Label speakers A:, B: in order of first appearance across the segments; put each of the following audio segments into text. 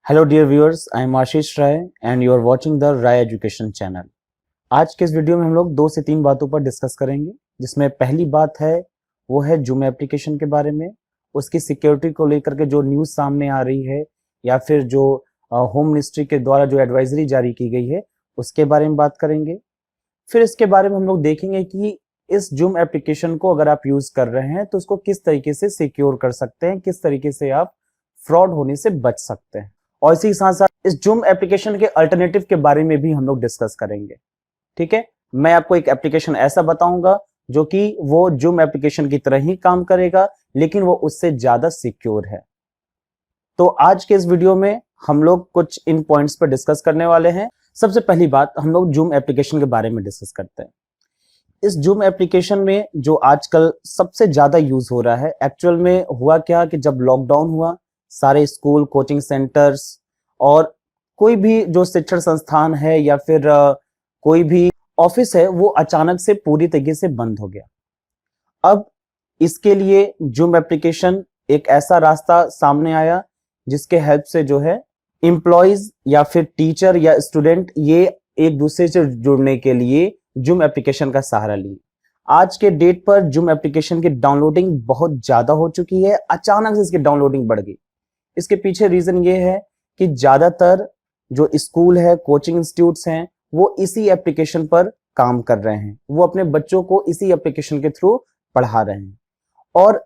A: Hello dear viewers, I am Ashish Rai and you are watching the Rai education channel. आज के इस video में हम लोग 2 से 3 बातों पर डिस्कस करेंगे, जिसमें पहली बात है वो है जूम एप्लीकेशन के बारे में, उसकी सिक्योरिटी को लेकर के जो न्यूज़ सामने आ रही है या फिर जो होम मिनिस्ट्री के द्वारा जो एडवाइजरी जारी की गई है उसके बारे में बात करेंगे। फिर इसके बारे में हम लोग देखेंगे कि इस जूम एप्लीकेशन को अगर आप यूज कर रहे हैं तो उसको किस तरीके से सिक्योर कर सकते हैं, किस तरीके से आप फ्रॉड होने से बच सकते हैं। और इसी के साथ साथ इस जूम एप्लीकेशन के अल्टरनेटिव के बारे में भी हम लोग डिस्कस करेंगे। ठीक है, मैं आपको एक एप्लीकेशन ऐसा बताऊंगा जो कि वो जूम एप्लीकेशन की तरह ही काम करेगा, लेकिन वो उससे ज्यादा सिक्योर है। तो आज के इस वीडियो में हम लोग कुछ इन पॉइंट्स पर डिस्कस करने वाले हैं। सबसे पहली बात, हम लोग जूम एप्लीकेशन के बारे में डिस्कस करते हैं। इस जूम एप्लीकेशन में जो आजकल सबसे ज्यादा यूज हो रहा है, एक्चुअल में हुआ क्या कि जब लॉकडाउन हुआ, सारे स्कूल, कोचिंग सेंटर्स और कोई भी जो शिक्षण संस्थान है या फिर कोई भी ऑफिस है, वो अचानक से पूरी तरीके से बंद हो गया। अब इसके लिए जूम एप्लीकेशन एक ऐसा रास्ता सामने आया जिसके हेल्प से जो है एम्प्लॉयज या फिर टीचर या स्टूडेंट ये एक दूसरे से जुड़ने के लिए जूम एप्लीकेशन का सहारा लिए। आज के डेट पर जूम एप्लीकेशन की डाउनलोडिंग बहुत ज्यादा हो चुकी है, अचानक से इसकी डाउनलोडिंग बढ़ गई। इसके पीछे रीजन ये है कि ज्यादातर जो स्कूल है, कोचिंग इंस्टीट्यूट्स हैं, वो इसी एप्लीकेशन पर काम कर रहे हैं, वो अपने बच्चों को इसी एप्लीकेशन के थ्रू पढ़ा रहे हैं। और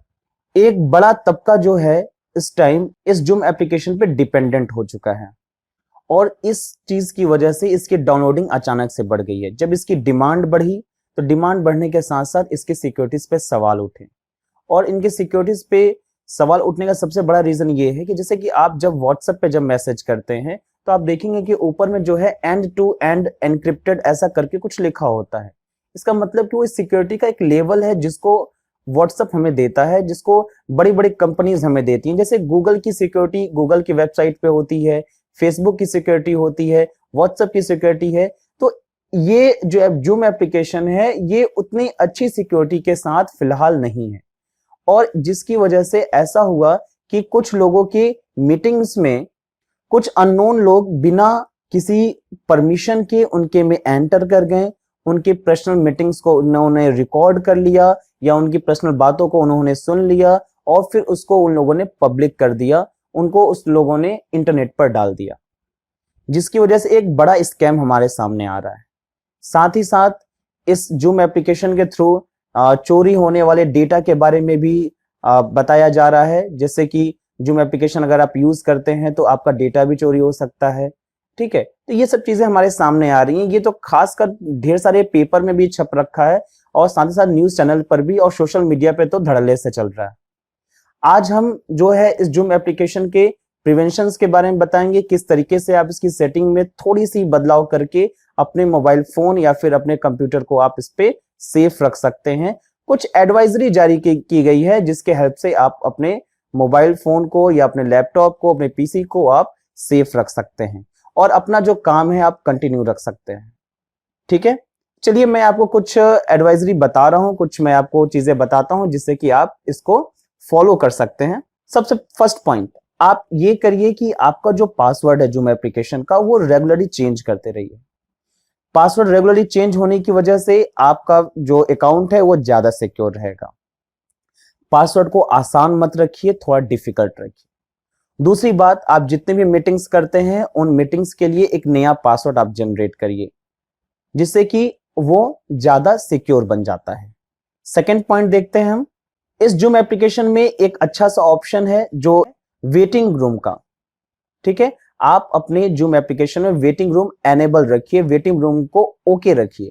A: एक बड़ा तबका जो है इस टाइम इस जूम एप्लीकेशन पे डिपेंडेंट हो चुका है, और इस चीज की वजह से इसकी डाउनलोडिंग अचानक से बढ़ गई है। जब इसकी डिमांड बढ़ी तो डिमांड बढ़ने के साथ साथ इसकी सिक्योरिटीज पे सवाल उठे, और इनकी सिक्योरिटीज पे सवाल उठने का सबसे बड़ा रीजन ये है कि जैसे कि आप जब व्हाट्सएप पे जब मैसेज करते हैं तो आप देखेंगे कि ऊपर में जो है एंड टू एंड एनक्रिप्टेड ऐसा करके कुछ लिखा होता है। इसका मतलब कि वो सिक्योरिटी का एक लेवल है जिसको व्हाट्सएप हमें देता है, जिसको बड़ी बड़ी कंपनीज हमें देती हैं। जैसे गूगल की सिक्योरिटी गूगल की वेबसाइट पे होती है, फेसबुक की सिक्योरिटी होती है, व्हाट्सएप की सिक्योरिटी है। तो ये जो जूम एप्लीकेशन है ये उतनी अच्छी सिक्योरिटी के साथ फिलहाल नहीं है, और जिसकी वजह से ऐसा हुआ कि कुछ लोगों की मीटिंग्स में कुछ अननोन लोग बिना किसी परमिशन के उनके में एंटर कर गए, उनकी पर्सनल मीटिंग्स को उन्होंने रिकॉर्ड कर लिया या उनकी पर्सनल बातों को उन्होंने सुन लिया और फिर उसको उन लोगों ने पब्लिक कर दिया, उनको उस लोगों ने इंटरनेट पर डाल दिया, जिसकी वजह से एक बड़ा स्कैम हमारे सामने आ रहा है। साथ ही साथ इस जूम एप्लीकेशन के थ्रू चोरी होने वाले डेटा के बारे में भी बताया जा रहा है। जैसे कि जूम एप्लीकेशन अगर आप यूज करते हैं तो आपका डेटा भी चोरी हो सकता है। ठीक है, तो ये सब चीजें हमारे सामने आ रही हैं। ये तो खासकर ढेर सारे पेपर में भी छप रखा है और साथ ही साथ न्यूज चैनल पर भी और सोशल मीडिया पे तो धड़ल्ले से चल रहा है। आज हम जो है इस जूम एप्लीकेशन के प्रिवेंशन के बारे में बताएंगे, किस तरीके से आप इसकी सेटिंग में थोड़ी सी बदलाव करके अपने मोबाइल फोन या फिर अपने कंप्यूटर को आप इस पे सेफ रख सकते हैं। कुछ एडवाइजरी जारी की गई है जिसके हेल्प से आप अपने मोबाइल फोन को या अपने लैपटॉप को, अपने पीसी को आप सेफ रख सकते हैं और अपना जो काम है आप कंटिन्यू रख सकते हैं। ठीक है, चलिए मैं आपको कुछ एडवाइजरी बता रहा हूं, कुछ मैं आपको चीजें बताता हूं जिससे कि आप इसको फॉलो कर सकते हैं। सबसे फर्स्ट पॉइंट, आप ये करिए कि आपका जो पासवर्ड है जूम एप्लीकेशन का वो रेगुलरली चेंज करते रहिए। पासवर्ड रेगुलरली चेंज होने की वजह से आपका जो अकाउंट है वो ज्यादा सिक्योर रहेगा। पासवर्ड को आसान मत रखिए, थोड़ा डिफिकल्ट रखिए। दूसरी बात, आप जितने भी मीटिंग्स करते हैं उन मीटिंग्स के लिए एक नया पासवर्ड आप जनरेट करिए, जिससे कि वो ज्यादा सिक्योर बन जाता है। सेकेंड पॉइंट देखते हैं हम। इस जूम एप्लीकेशन में एक अच्छा सा ऑप्शन है जो वेटिंग रूम का। ठीक है, आप अपने जूम एप्लीकेशन में वेटिंग रूम एनेबल रखिए, वेटिंग रूम को ओके रखिए।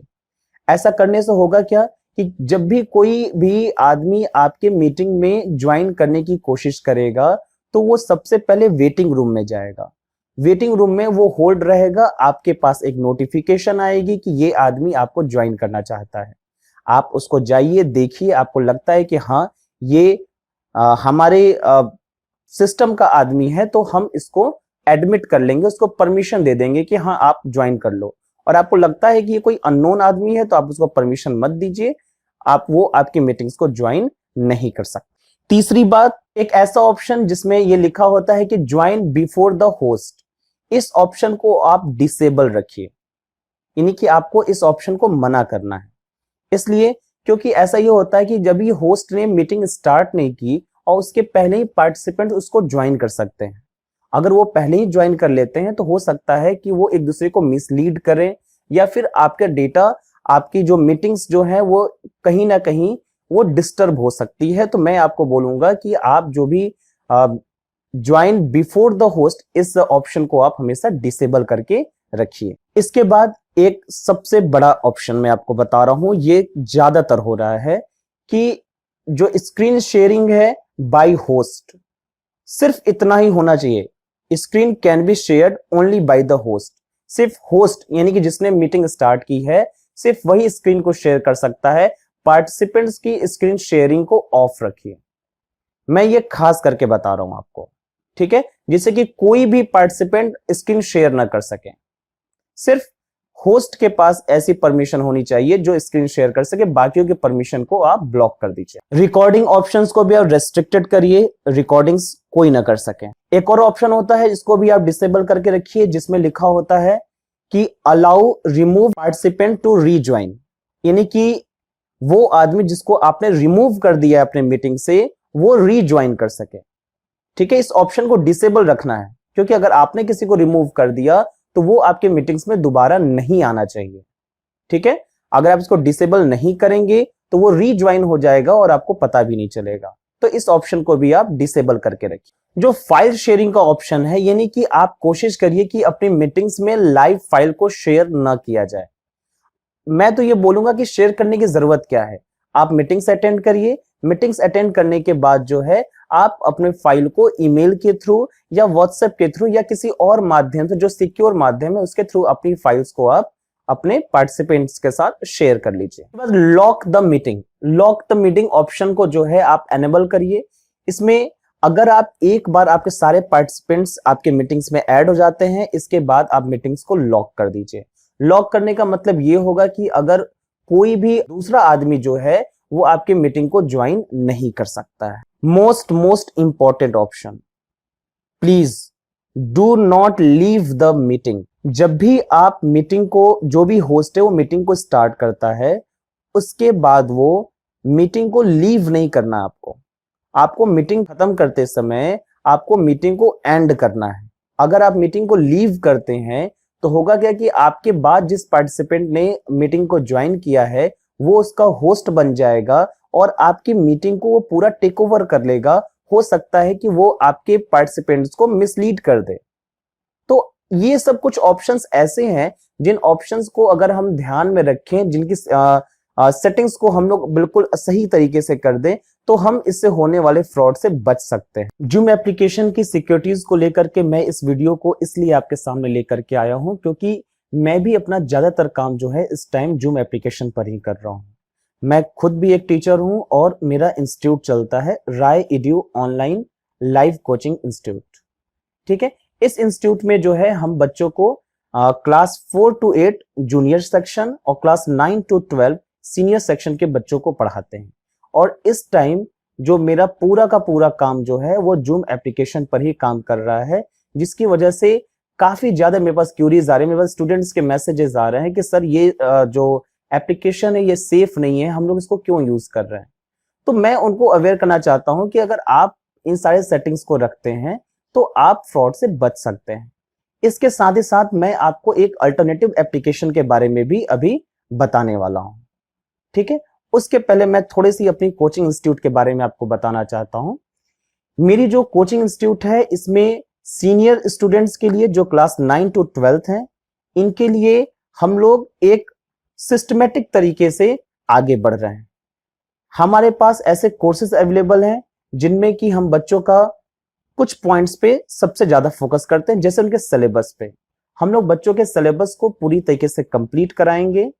A: ऐसा करने से होगा क्या कि जब भी कोई भी आदमी आपके मीटिंग में ज्वाइन करने की कोशिश करेगा तो वो सबसे पहले वेटिंग रूम में जाएगा। वेटिंग रूम में वो होल्ड रहेगा, आपके पास एक नोटिफिकेशन आएगी कि ये आदमी आपको ज्वाइन करना चाहता है। आप उसको जाइए, देखिए, आपको लगता है कि हाँ ये हमारे सिस्टम का आदमी है तो हम इसको एडमिट कर लेंगे, उसको परमिशन दे देंगे कि हाँ आप ज्वाइन कर लो। और आपको लगता है कि ये कोई अननोन आदमी है तो आप उसको परमिशन मत दीजिए, वो आपकी मीटिंग्स को ज्वाइन नहीं कर सकते। तीसरी बात, एक ऐसा ऑप्शन जिसमें ये लिखा होता है कि ज्वाइन बिफोर द होस्ट, इस ऑप्शन को आप डिसेबल रखिए, यानी कि आपको इस ऑप्शन को मना करना है। इसलिए क्योंकि ऐसा ये होता है कि जब ये होस्ट ने मीटिंग स्टार्ट नहीं की और उसके पहले ही पार्टिसिपेंट उसको ज्वाइन कर सकते हैं। अगर वो पहले ही ज्वाइन कर लेते हैं तो हो सकता है कि वो एक दूसरे को मिसलीड करें, या फिर आपका डेटा, आपकी जो मीटिंग्स जो है वो कहीं ना कहीं वो डिस्टर्ब हो सकती है। तो मैं आपको बोलूंगा कि आप जो भी ज्वाइन बिफोर द होस्ट, इस ऑप्शन को आप हमेशा डिसेबल करके रखिए। इसके बाद एक सबसे बड़ा ऑप्शन मैं आपको बता रहा हूं, ये ज्यादातर हो रहा है कि जो स्क्रीन शेयरिंग है बाय होस्ट, सिर्फ इतना ही होना चाहिए। Screen can be shared only by the host. सिर्फ होस्ट यानी कि जिसने मीटिंग स्टार्ट की है, सिर्फ वही स्क्रीन को शेयर कर सकता है। पार्टिसिपेंट्स की स्क्रीन शेयरिंग को ऑफ रखिए। मैं ये खास करके बता रहा हूं आपको, ठीक है, जिससे कि कोई भी पार्टिसिपेंट स्क्रीन शेयर ना कर सके। सिर्फ होस्ट के पास ऐसी परमिशन होनी चाहिए जो स्क्रीन शेयर कर सके, बाकियों की परमिशन को आप ब्लॉक कर दीजिए। रिकॉर्डिंग ऑप्शंस को भी आप रेस्ट्रिक्टेड करिए, रिकॉर्डिंग्स कोई ना कर सके। एक और ऑप्शन होता है, इसको भी आप डिसेबल करके रखिए, जिसमें लिखा होता है कि allow remove participant to rejoin, यानी कि वो आदमी जिसको आपने रिमूव कर दिया है अपने मीटिंग से, वो रीज्वाइन कर सके। ठीक है, इस ऑप्शन को डिसेबल रखना है, क्योंकि अगर आपने किसी को रिमूव कर दिया तो वो आपके मीटिंग्स में दोबारा नहीं आना चाहिए। ठीक है, अगर आप इसको डिसेबल नहीं करेंगे तो वो रीज्वाइन हो जाएगा और आपको पता भी नहीं चलेगा। तो इस ऑप्शन को भी आप डिसेबल करके रखिए। जो फाइल शेयरिंग का ऑप्शन है, यानी कि आप कोशिश करिए कि अपनी मीटिंग्स में लाइव फाइल को शेयर ना किया जाए। मैं तो ये बोलूंगा कि शेयर करने की जरूरत क्या है, आप मीटिंग्स अटेंड करिए। मीटिंग्स अटेंड करने के बाद जो है आप अपने फाइल को ईमेल के थ्रू या व्हाट्सएप के थ्रू या किसी और माध्यम से जो सिक्योर माध्यम है उसके थ्रू अपनी फाइल्स को आप अपने पार्टिसिपेंट्स के साथ शेयर कर लीजिए। बस lock the meeting, lock the meeting option को जो है आप एनेबल करिए। इसमें अगर आप एक बार आपके सारे पार्टिसिपेंट्स आपके मीटिंग्स में ऐड हो जाते हैं, इसके बाद आप मीटिंग्स को लॉक कर दीजिए। लॉक करने का मतलब ये होगा कि अगर कोई भी दूसरा आदमी जो है वो आपके मीटिंग को ज्वाइन नहीं कर सकता है। Most important option, please do not leave the meeting. जब भी आप मीटिंग को, जो भी होस्ट है वो मीटिंग को स्टार्ट करता है, उसके बाद वो मीटिंग को लीव नहीं करना। आपको मीटिंग खत्म करते समय आपको मीटिंग को एंड करना है। अगर आप मीटिंग को लीव करते हैं तो होगा क्या कि आपके बाद जिस पार्टिसिपेंट ने मीटिंग को ज्वाइन किया है वो उसका होस्ट बन जाएगा और आपकी मीटिंग को वो पूरा टेक ओवर कर लेगा। हो सकता है कि वो आपके पार्टिसिपेंट्स को मिसलीड कर दे। तो ये सब कुछ ऑप्शंस ऐसे हैं जिन ऑप्शंस को अगर हम ध्यान में रखें, जिनकी सेटिंग्स को हम लोग बिल्कुल सही तरीके से कर दें, तो हम इससे होने वाले फ्रॉड से बच सकते हैं। जूम एप्लीकेशन की सिक्योरिटीज को लेकर के मैं इस वीडियो को इसलिए आपके सामने लेकर के आया हूं क्योंकि मैं भी अपना ज्यादातर काम जो है इस टाइम जूम एप्लीकेशन पर ही कर रहा हूं। मैं खुद भी एक टीचर हूं और मेरा इंस्टीट्यूट चलता है Rai Edu online live coaching institute. ठीक है, इस इंस्टीट्यूट में जो है हम बच्चों को क्लास 4 to 8 जूनियर सेक्शन और क्लास 9 to 12 सीनियर सेक्शन के बच्चों को पढ़ाते हैं। और इस टाइम जो मेरा पूरा का पूरा काम जो है वो जूम एप्लीकेशन पर ही काम कर रहा है, जिसकी वजह से काफी ज्यादा मेरे पास क्यूरीज आ रहे हैं, मेरे पास स्टूडेंट्स के मैसेजेस आ रहे हैं कि सर ये जो एप्लीकेशन है ये सेफ नहीं है, हम लोग इसको क्यों यूज कर रहे हैं। तो मैं उनको अवेयर करना चाहता हूं कि अगर आप इन सारे सेटिंग्स को रखते हैं तो आप फ्रॉड से बच सकते हैं। इसके साथ ही साथ मैं आपको एक अल्टरनेटिव एप्लीकेशन के बारे में भी अभी बताने वाला हूं। ठीक है, उसके पहले मैं थोड़ी सी अपनी कोचिंग इंस्टीट्यूट के बारे में आपको बताना चाहता हूं। मेरी जो कोचिंग इंस्टीट्यूट है इसमें सीनियर स्टूडेंट्स के लिए जो क्लास 9 to 12 हैं, इनके लिए हम लोग एक सिस्टमेटिक तरीके से आगे बढ़ रहे हैं। हमारे पास ऐसे कोर्सेज अवेलेबल हैं जिनमें कि हम बच्चों का कुछ पॉइंट्स पे सबसे ज्यादा फोकस करते हैं, जैसे उनके सिलेबस पे। हम लोग बच्चों के सिलेबस को पूरी तरीके से कंप्लीट कराएंगे।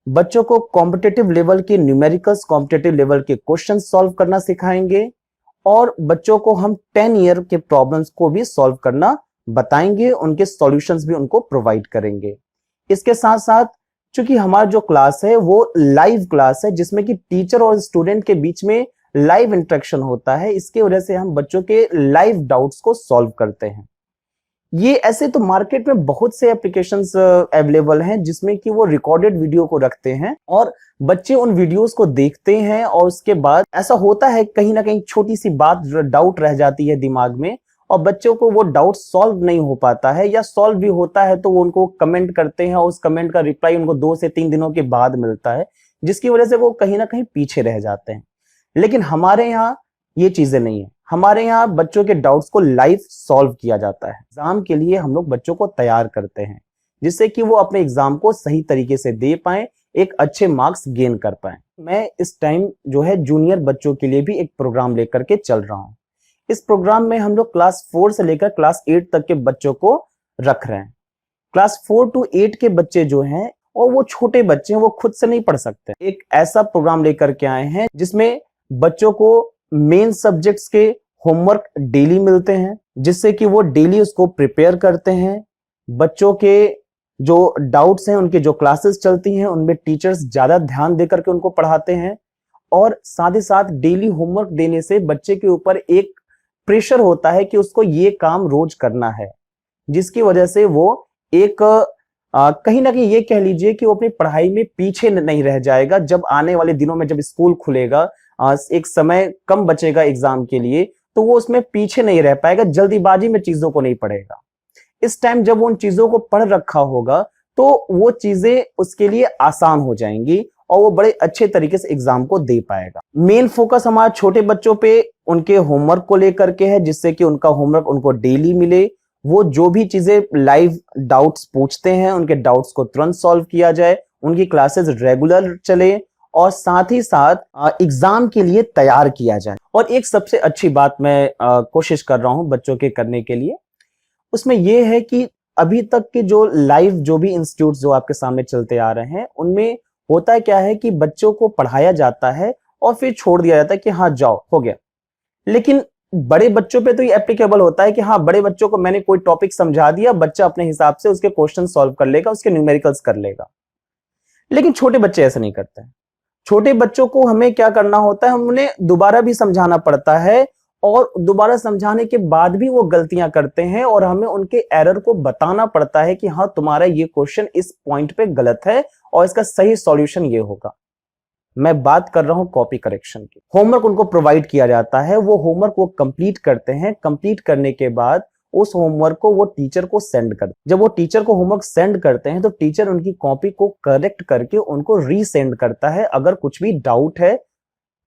A: बच्चों को कॉम्पिटिटिव लेवल के न्यूमेरिकल्स, कॉम्पिटिटिव लेवल के क्वेश्चन सॉल्व करना सिखाएंगे और बच्चों को हम 10 ईयर के प्रॉब्लम्स को भी सॉल्व करना बताएंगे, उनके सॉल्यूशंस भी उनको प्रोवाइड करेंगे। इसके साथ साथ चूंकि हमारा जो क्लास है वो लाइव क्लास है, जिसमें कि टीचर और स्टूडेंट के बीच में लाइव इंटरेक्शन होता है, इसके वजह से हम बच्चों के लाइव डाउट्स को सॉल्व करते हैं। ये ऐसे तो मार्केट में बहुत से एप्लीकेशंस अवेलेबल हैं जिसमें कि वो रिकॉर्डेड वीडियो को रखते हैं और बच्चे उन वीडियोस को देखते हैं, और उसके बाद ऐसा होता है कहीं ना कहीं छोटी सी बात डाउट रह जाती है दिमाग में और बच्चों को वो डाउट सॉल्व नहीं हो पाता है, या सॉल्व भी होता है तो वो उनको कमेंट करते हैं और उस कमेंट का रिप्लाई उनको 2 से 3 दिनों के बाद मिलता है, जिसकी वजह से वो कहीं ना कहीं पीछे रह जाते हैं। लेकिन हमारे यहाँ ये चीजें नहीं है। हमारे यहाँ बच्चों के डाउट्स को लाइव सॉल्व किया जाता है। एग्जाम के लिए हम लोग बच्चों को तैयार करते हैं जिससे कि वो अपने एग्जाम को सही तरीके से दे पाए, एक अच्छे मार्क्स गेन कर पाए। मैं इस टाइम जो है जूनियर बच्चों के लिए भी एक प्रोग्राम लेकर के चल रहा हूँ। इस प्रोग्राम में हम लोग क्लास 4 से लेकर क्लास 8 तक के बच्चों को रख रहे हैं। क्लास 4 to 8 के बच्चे जो हैं और वो छोटे बच्चे हैं, वो खुद से नहीं पढ़ सकते। एक ऐसा प्रोग्राम लेकर के आए हैं जिसमें बच्चों को मेन सब्जेक्ट्स के होमवर्क डेली मिलते हैं, जिससे कि वो डेली उसको प्रिपेयर करते हैं। बच्चों के जो डाउट्स हैं, उनके जो क्लासेस चलती हैं, उनमें टीचर्स ज्यादा ध्यान देकर के उनको पढ़ाते हैं, और साथ ही साथ डेली होमवर्क देने से बच्चे के ऊपर एक प्रेशर होता है कि उसको ये काम रोज करना है, जिसकी वजह से वो एक कहीं ना कहीं ये कह लीजिए कि वो अपनी पढ़ाई में पीछे नहीं रह जाएगा। जब आने वाले दिनों में जब स्कूल खुलेगा, एक समय कम बचेगा एग्जाम के लिए, तो वो उसमें पीछे नहीं रह पाएगा, जल्दीबाजी में चीजों को नहीं पढ़ेगा। इस टाइम जब वो उन चीजों को पढ़ रखा होगा तो वो चीजें उसके लिए आसान हो जाएंगी और वो बड़े अच्छे तरीके से एग्जाम को दे पाएगा। मेन फोकस हमारे छोटे बच्चों पे उनके होमवर्क को लेकर के है, जिससे कि उनका होमवर्क उनको डेली मिले। वो जो भी चीजें लाइव डाउट्स पूछते हैं, उनके डाउट्स को तुरंत सॉल्व किया जाए, उनकी क्लासेस रेगुलर चले और साथ ही साथ एग्जाम के लिए तैयार किया जाए। और एक सबसे अच्छी बात मैं कोशिश कर रहा हूं बच्चों के करने के लिए, उसमें यह है कि अभी तक के जो लाइव जो भी इंस्टीट्यूट जो आपके सामने चलते आ रहे हैं, उनमें होता क्या है कि बच्चों को पढ़ाया जाता है और फिर छोड़ दिया जाता है कि हाँ जाओ हो गया। लेकिन बड़े बच्चों पे तो ये एप्लीकेबल होता है कि हाँ, बड़े बच्चों को मैंने कोई टॉपिक समझा दिया, बच्चा अपने हिसाब से उसके क्वेश्चन सॉल्व कर लेगा, उसके न्यूमेरिकल्स कर लेगा। लेकिन छोटे बच्चे ऐसा नहीं करते हैं। छोटे बच्चों को हमें क्या करना होता है, हम उन्हें दोबारा भी समझाना पड़ता है, और दोबारा समझाने के बाद भी वो गलतियां करते हैं और हमें उनके एरर को बताना पड़ता है कि हाँ, तुम्हारा ये क्वेश्चन इस पॉइंट पे गलत है और इसका सही सॉल्यूशन ये होगा। मैं बात कर रहा हूं कॉपी करेक्शन की। होमवर्क उनको प्रोवाइड किया जाता है, वो होमवर्क वो कंप्लीट करते हैं। कंप्लीट करने के बाद उस होमवर्क को वो टीचर को सेंड करते हैं। जब वो टीचर को होमवर्क सेंड करते हैं तो टीचर उनकी कॉपी को करेक्ट करके उनको रीसेंड करता है। अगर कुछ भी डाउट है,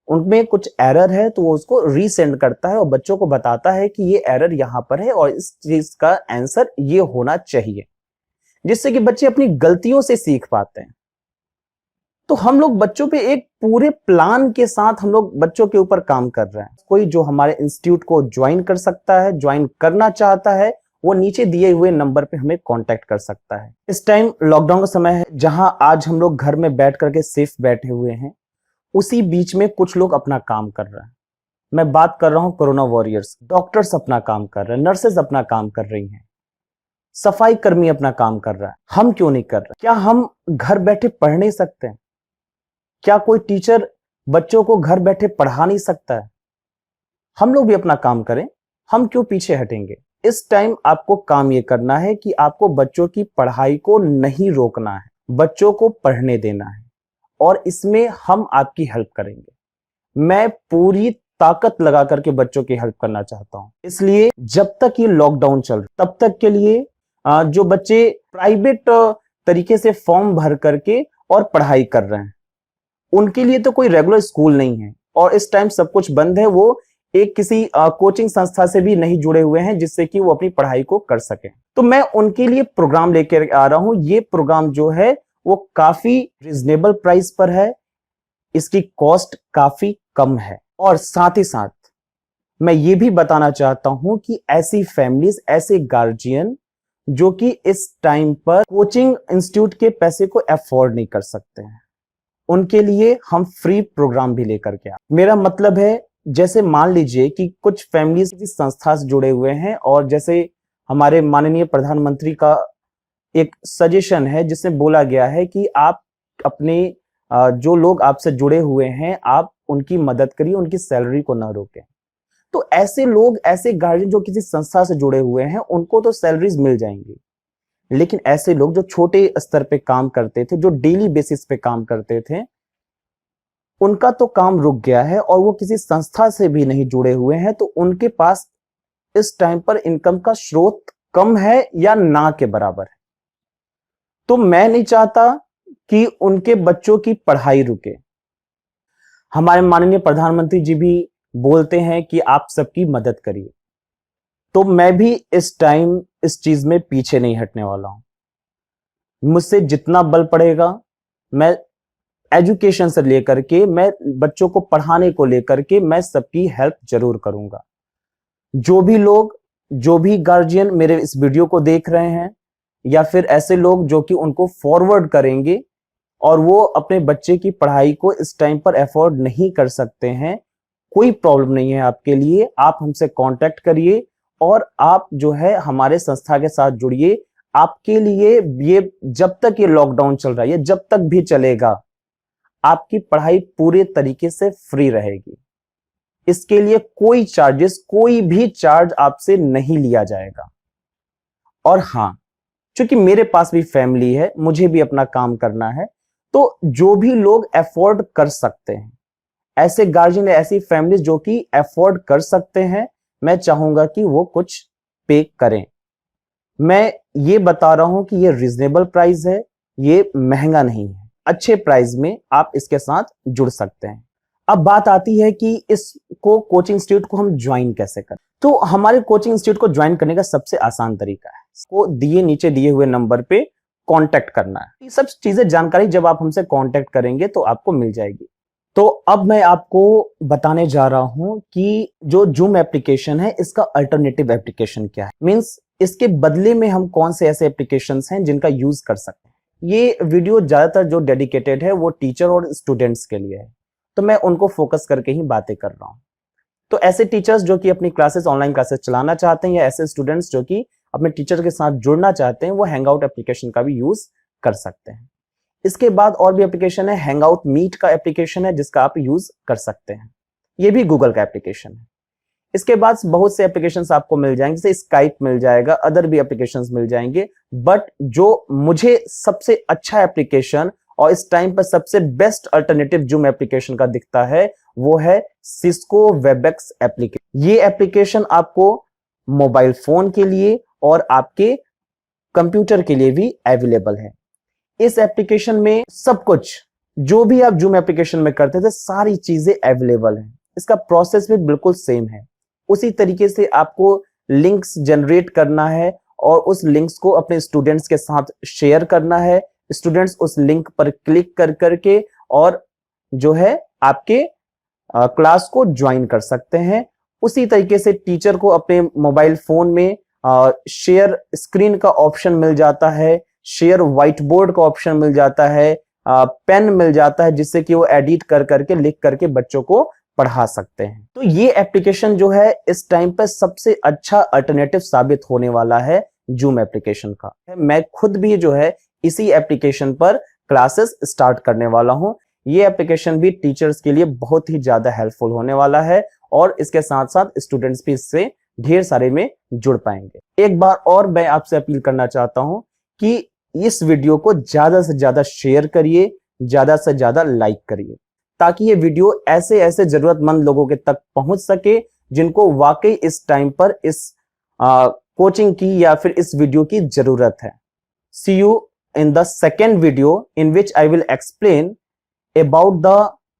A: उनमें कुछ एरर है, तो वो उसको रीसेंड करता है और बच्चों को बताता है कि ये एरर यहां पर है और इस चीज का आंसर ये होना चाहिए, जिससे कि बच्चे अपनी गलतियों से सीख पाते हैं। तो हम लोग बच्चों पे एक पूरे प्लान के साथ हम लोग बच्चों के ऊपर काम कर रहे हैं। कोई जो हमारे इंस्टीट्यूट को ज्वाइन कर सकता है, ज्वाइन करना चाहता है, वो नीचे दिए हुए नंबर पे हमें कांटेक्ट कर सकता है। इस टाइम लॉकडाउन का समय है, जहां आज हम लोग घर में बैठ करके सेफ बैठे हुए हैं, उसी बीच में कुछ लोग अपना काम कर रहे हैं। मैं बात कर रहा हूं कोरोना वॉरियर्स। डॉक्टर्स अपना काम कर रहे हैं, नर्सेज अपना काम कर रही हैं, सफाई कर्मी अपना काम कर रहा है। हम क्यों नहीं कर रहे? क्या हम घर बैठे पढ़ नहीं सकते हैं? क्या कोई टीचर बच्चों को घर बैठे पढ़ा नहीं सकता है? हम लोग भी अपना काम करें, हम क्यों पीछे हटेंगे? इस टाइम आपको काम ये करना है कि आपको बच्चों की पढ़ाई को नहीं रोकना है, बच्चों को पढ़ने देना है, और इसमें हम आपकी हेल्प करेंगे। मैं पूरी ताकत लगा करके बच्चों की हेल्प करना चाहता हूं। इसलिए जब तक ये लॉकडाउन चल रहा तब तक के लिए जो बच्चे प्राइवेट तरीके से फॉर्म भर करके और पढ़ाई कर रहे हैं, उनके लिए तो कोई रेगुलर स्कूल नहीं है और इस टाइम सब कुछ बंद है। वो एक किसी कोचिंग संस्था से भी नहीं जुड़े हुए हैं जिससे कि वो अपनी पढ़ाई को कर सके। तो मैं उनके लिए प्रोग्राम लेकर आ रहा हूं। ये प्रोग्राम जो है वो काफी रिजनेबल प्राइस पर है, इसकी कॉस्ट काफी कम है, और साथ ही साथ मैं ये भी बताना चाहता हूं कि ऐसी फैमिलीज, ऐसे गार्जियन जो कि इस टाइम पर कोचिंग इंस्टीट्यूट के पैसे को अफोर्ड नहीं कर सकते हैं, उनके लिए हम फ्री प्रोग्राम भी लेकर के मेरा मतलब है, जैसे मान लीजिए कि कुछ फैमिलीज किसी संस्था से जुड़े हुए हैं, और जैसे हमारे माननीय प्रधानमंत्री का एक सजेशन है जिसमें बोला गया है कि आप अपने जो लोग आपसे जुड़े हुए हैं, आप उनकी मदद करिए, उनकी सैलरी को ना रोकें। तो ऐसे लोग, ऐसे गार्जियन जो किसी संस्था से जुड़े हुए हैं, उनको तो सैलरीज मिल जाएंगी, लेकिन ऐसे लोग जो छोटे स्तर पे काम करते थे, जो डेली बेसिस पे काम करते थे, उनका तो काम रुक गया है और वो किसी संस्था से भी नहीं जुड़े हुए हैं, तो उनके पास इस टाइम पर इनकम का स्रोत कम है या ना के बराबर है। तो मैं नहीं चाहता कि उनके बच्चों की पढ़ाई रुके। हमारे माननीय प्रधानमंत्री जी भी बोलते हैं कि आप सबकी मदद करिए, तो मैं भी इस टाइम इस चीज में पीछे नहीं हटने वाला हूं। मुझसे जितना बल पड़ेगा, मैं एजुकेशन से लेकर के, मैं बच्चों को पढ़ाने को लेकर के मैं सबकी हेल्प जरूर करूंगा। जो भी लोग, जो भी गार्जियन मेरे इस वीडियो को देख रहे हैं, या फिर ऐसे लोग जो कि उनको फॉरवर्ड करेंगे और वो अपने बच्चे की पढ़ाई को इस टाइम पर अफोर्ड नहीं कर सकते हैं, कोई प्रॉब्लम नहीं है आपके लिए। आप हमसे कांटेक्ट करिए और आप जो है हमारे संस्था के साथ जुड़िए। आपके लिए ये, जब तक ये लॉकडाउन चल रहा है, ये जब तक भी चलेगा, आपकी पढ़ाई पूरे तरीके से फ्री रहेगी। इसके लिए कोई चार्जेस, कोई भी चार्ज आपसे नहीं लिया जाएगा। और हाँ, क्योंकि मेरे पास भी फैमिली है, मुझे भी अपना काम करना है, तो जो भी लोग अफोर्ड कर सकते हैं, ऐसे गार्जियन, ऐसी फैमिलीज जो कि अफोर्ड कर सकते हैं, मैं चाहूंगा कि वो कुछ पे करें। मैं ये बता रहा हूं कि ये रीजनेबल प्राइस है, ये महंगा नहीं है, अच्छे प्राइस में आप इसके साथ जुड़ सकते हैं। अब बात आती है कि इसको, कोचिंग इंस्टीट्यूट को हम ज्वाइन कैसे करें। तो हमारे कोचिंग इंस्टीट्यूट को ज्वाइन करने का सबसे आसान तरीका है, इसको नीचे दिए हुए नंबर पे कांटेक्ट करना है। ये सब चीजें, जानकारी जब आप हमसे कांटेक्ट करेंगे तो आपको मिल जाएगी। तो अब मैं आपको बताने जा रहा हूं कि जो जूम एप्लीकेशन है, इसका अल्टरनेटिव एप्लीकेशन क्या है, मींस इसके बदले में हम कौन से ऐसे एप्लीकेशंस हैं जिनका यूज कर सकते हैं। ये वीडियो ज्यादातर जो डेडिकेटेड है वो टीचर और स्टूडेंट्स के लिए है, तो मैं उनको फोकस करके ही बातें कर रहा हूं। तो ऐसे टीचर्स जो कि अपनी क्लासेस, ऑनलाइन क्लासेस चलाना चाहते हैं, या ऐसे स्टूडेंट्स जो कि अपने टीचर के साथ जुड़ना चाहते हैं, वो हैंगआउट एप्लीकेशन का भी यूज कर सकते हैं। इसके बाद और भी एप्लीकेशन है, हैंगआउट मीट का एप्लीकेशन है जिसका आप यूज कर सकते हैं, ये भी गूगल का एप्लीकेशन है। इसके बाद बहुत से एप्लीकेशंस आपको मिल जाएंगे, जैसे स्काइप मिल जाएगा, अदर भी एप्लीकेशंस मिल जाएंगे, बट जो मुझे सबसे अच्छा एप्लीकेशन और इस टाइम पर सबसे बेस्ट अल्टरनेटिव जूम एप्लीकेशन का दिखता है, वो है सिस्को वेबएक्स एप्लीकेशन। ये एप्लीकेशन आपको मोबाइल फोन के लिए और आपके कंप्यूटर के लिए भी अवेलेबल है। इस एप्लीकेशन में सब कुछ, जो भी आप जूम एप्लीकेशन में करते थे, सारी चीजें अवेलेबल हैं। इसका प्रोसेस भी बिल्कुल सेम है। उसी तरीके से आपको लिंक्स जनरेट करना है और उस लिंक्स को अपने स्टूडेंट्स के साथ शेयर करना है। स्टूडेंट्स उस लिंक पर क्लिक कर करके और जो है आपके क्लास को ज्वाइन कर सकते हैं। उसी तरीके से टीचर को अपने मोबाइल फोन में शेयर स्क्रीन का ऑप्शन मिल जाता है, शेयर व्हाइट बोर्ड का ऑप्शन मिल जाता है, पेन मिल जाता है, जिससे कि वो एडिट कर करके, लिख करके बच्चों को पढ़ा सकते हैं। तो ये एप्लीकेशन जो है इस टाइम पर सबसे अच्छा अल्टरनेटिव साबित होने वाला है जूम एप्लीकेशन का। मैं खुद भी जो है इसी एप्लीकेशन पर क्लासेस स्टार्ट करने वाला हूं। ये एप्लीकेशन भी टीचर्स के लिए बहुत ही ज्यादा हेल्पफुल होने वाला है और इसके साथ साथ स्टूडेंट्स भी इससे ढेर सारे में जुड़ पाएंगे। एक बार और मैं आपसे अपील करना चाहता हूं कि इस वीडियो को ज्यादा से ज्यादा शेयर करिए, ज्यादा से ज्यादा लाइक करिए, ताकि ये वीडियो ऐसे ऐसे जरूरतमंद लोगों के तक पहुंच सके जिनको वाकई इस टाइम पर इस कोचिंग की या फिर इस वीडियो की जरूरत है। See you in the second video in which I will explain about the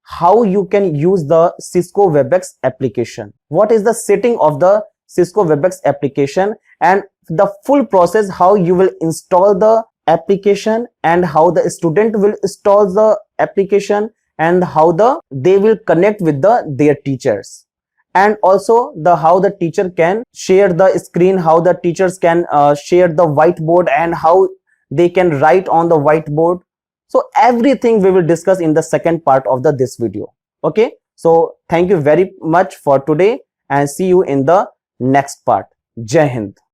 A: how you can use the Cisco WebEx application. What is the setting of the Cisco WebEx application and the full process, how you will install the application and how the student will install the application and how they will connect with their teachers, and also how the teacher can share the screen, how the teachers can share the whiteboard and how they can write on the whiteboard. So everything we will discuss in the second part of this video. Okay, so thank you very much for today and see you in the next part. Jai Hind.